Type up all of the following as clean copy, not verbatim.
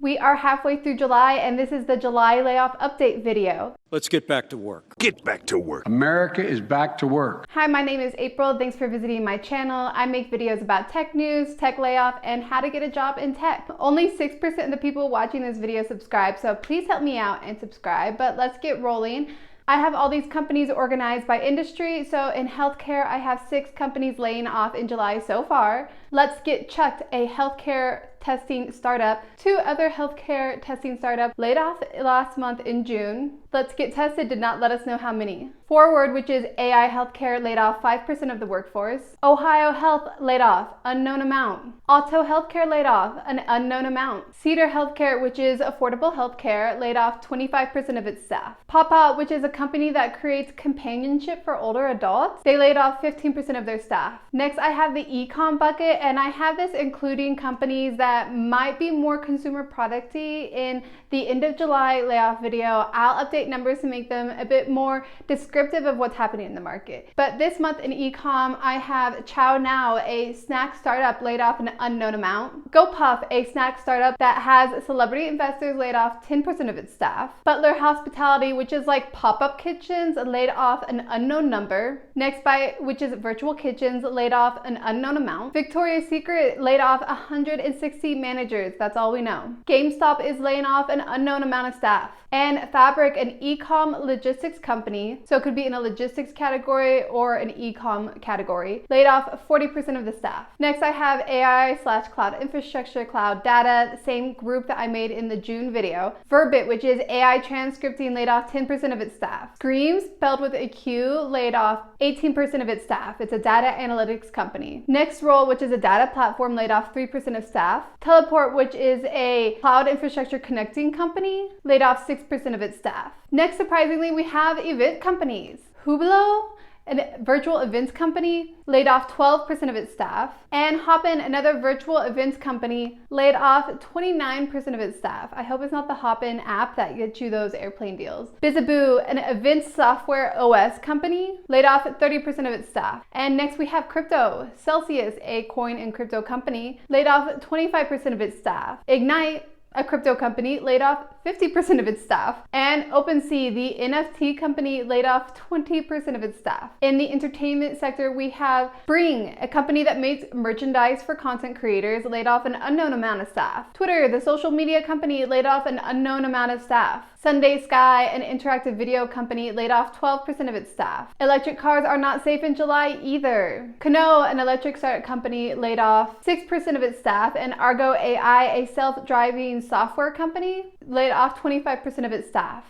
We are halfway through July, and this is the July layoff update video. Let's get back to work. Get back to work. America is back to work. Hi, my name is April. Thanks for visiting my channel. I make videos about tech news, tech layoff, and how to get a job in tech. Only 6% of the people watching this video subscribe, so please help me out and subscribe. But let's get rolling. I have all these companies organized by industry. So in healthcare, I have 6 companies laying off in July so far. Let's Get Checked, a healthcare testing startup. 2 other healthcare testing startups laid off last month in June. Let's Get Tested did not let us know how many. Forward, which is AI healthcare, laid off 5% of the workforce. Ohio Health laid off, unknown amount. Auto Healthcare laid off, an unknown amount. Cedar Healthcare, which is affordable healthcare, laid off 25% of its staff. Papa, which is a company that creates companionship for older adults, they laid off 15% of their staff. Next, I have the e-comm bucket, and I have this including companies that might be more consumer producty. In the end of July layoff video, I'll update numbers to make them a bit more descriptive of what's happening in the market. But this month in e-comm, I have Chow Now, a snack startup, laid off an unknown amount. GoPuff, a snack startup that has celebrity investors, laid off 10% of its staff. Butler Hospitality, which is like pop-up kitchens, laid off an unknown number. Next Bite, which is virtual kitchens, laid off an unknown amount. Victoria's Secret laid off 160 managers. That's all we know. GameStop is laying off an unknown amount of staff. And Fabric, an e-comm logistics company, so it could be in a logistics category or an e-comm category, laid off 40% of the staff. Next, I have AI/cloud infrastructure, cloud data, the same group that I made in the June video. Verbit, which is AI transcripting, laid off 10% of its staff. Scream, spelled with a Q, laid off 18% of its staff. It's a data analytics company. Nextroll, which is a data platform, laid off 3% of staff. Teleport, which is a cloud infrastructure connecting company, laid off 6% of its staff. Next, surprisingly, we have event companies. Hublot, a virtual events company, laid off 12% of its staff. And Hopin, another virtual events company, laid off 29% of its staff. I hope it's not the Hopin app that gets you those airplane deals. Bizaboo, an events software OS company, laid off 30% of its staff. And next we have crypto. Celsius, a coin and crypto company, laid off 25% of its staff. Ignite, a crypto company, laid off 50% of its staff. And OpenSea, the NFT company, laid off 20% of its staff. In the entertainment sector, we have Bring, a company that makes merchandise for content creators, laid off an unknown amount of staff. Twitter, the social media company, laid off an unknown amount of staff. Sunday Sky, an interactive video company, laid off 12% of its staff. Electric cars are not safe in July either. Kano, an electric startup company, laid off 6% of its staff. And Argo AI, a self-driving software company, laid off 25% of its staff.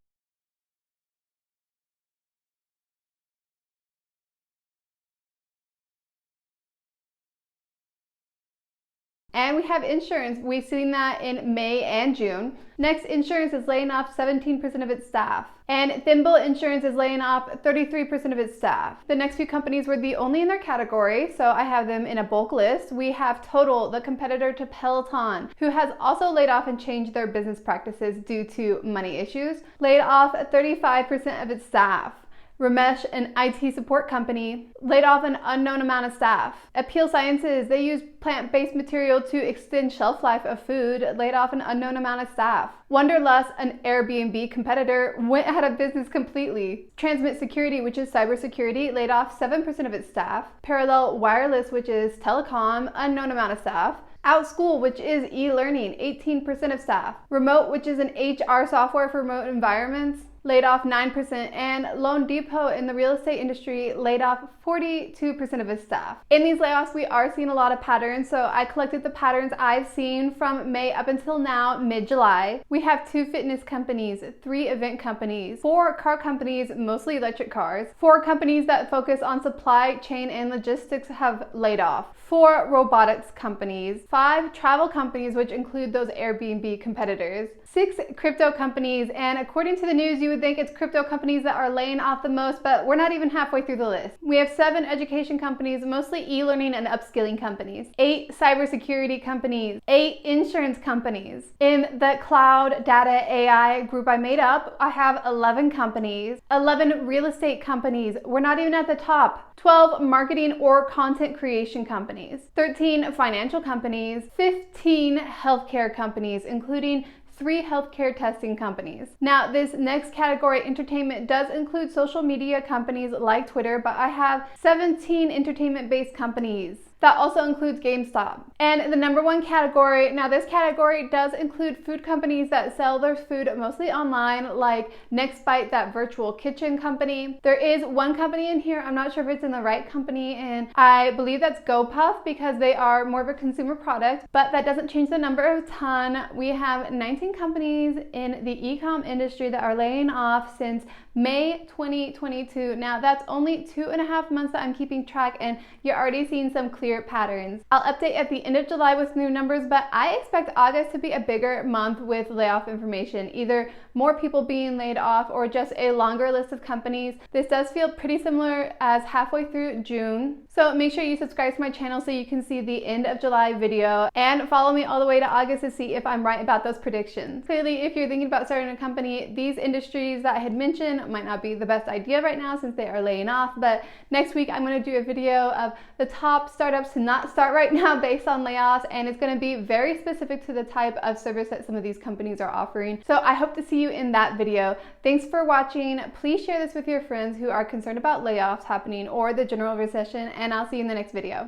And we have insurance. We've seen that in May and June. Next, insurance is laying off 17% of its staff. And Thimble Insurance is laying off 33% of its staff. The next few companies were the only in their category, so I have them in a bulk list. We have Total, the competitor to Peloton, who has also laid off and changed their business practices due to money issues, laid off 35% of its staff. Ramesh, an IT support company, laid off an unknown amount of staff. Appeal Sciences, they use plant-based material to extend shelf life of food, laid off an unknown amount of staff. Wonderlust, an Airbnb competitor, went out of business completely. Transmit Security, which is cybersecurity, laid off 7% of its staff. Parallel Wireless, which is telecom, unknown amount of staff. OutSchool, which is e-learning, 18% of staff. Remote, which is an HR software for remote environments, laid off 9%, and Loan Depot in the real estate industry laid off 42% of its staff. In these layoffs, we are seeing a lot of patterns, so I collected the patterns I've seen from May up until now, mid-July. We have 2 fitness companies, 3 event companies, 4 car companies, mostly electric cars, 4 companies that focus on supply chain and logistics have laid off, 4 robotics companies, 5 travel companies, which include those Airbnb competitors, 6 crypto companies, and according to the news, you would think it's crypto companies that are laying off the most, but we're not even halfway through the list. We have 7 education companies, mostly e-learning and upskilling companies, 8 cybersecurity companies, 8 insurance companies. In the cloud data AI group I made up, I have 11 companies, 11 real estate companies. We're not even at the top. 12 marketing or content creation companies, 13 financial companies, 15 healthcare companies, including 3 healthcare testing companies. Now, this next category, entertainment, does include social media companies like Twitter, but I have 17 entertainment-based companies. That also includes GameStop. And the number 1 category, now this category does include food companies that sell their food mostly online, like Nextbite, that virtual kitchen company. There is one company in here, I'm not sure if it's in the right company, and I believe that's GoPuff because they are more of a consumer product, but that doesn't change the number a ton. We have 19 companies in the e-comm industry that are laying off since May 2022. Now that's only 2.5 months that I'm keeping track, and you're already seeing some clear patterns. I'll update at the end of July with new numbers, but I expect August to be a bigger month with layoff information, either more people being laid off or just a longer list of companies. This does feel pretty similar as halfway through June. So make sure you subscribe to my channel so you can see the end of July video, and follow me all the way to August to see if I'm right about those predictions. Clearly, if you're thinking about starting a company, these industries that I had mentioned might not be the best idea right now since they are laying off, but next week I'm going to do a video of the top startups to not start right now based on layoffs, and it's going to be very specific to the type of service that some of these companies are offering. So I hope to see you in that video. Thanks for watching. Please share this with your friends who are concerned about layoffs happening or the general recession, and I'll see you in the next video.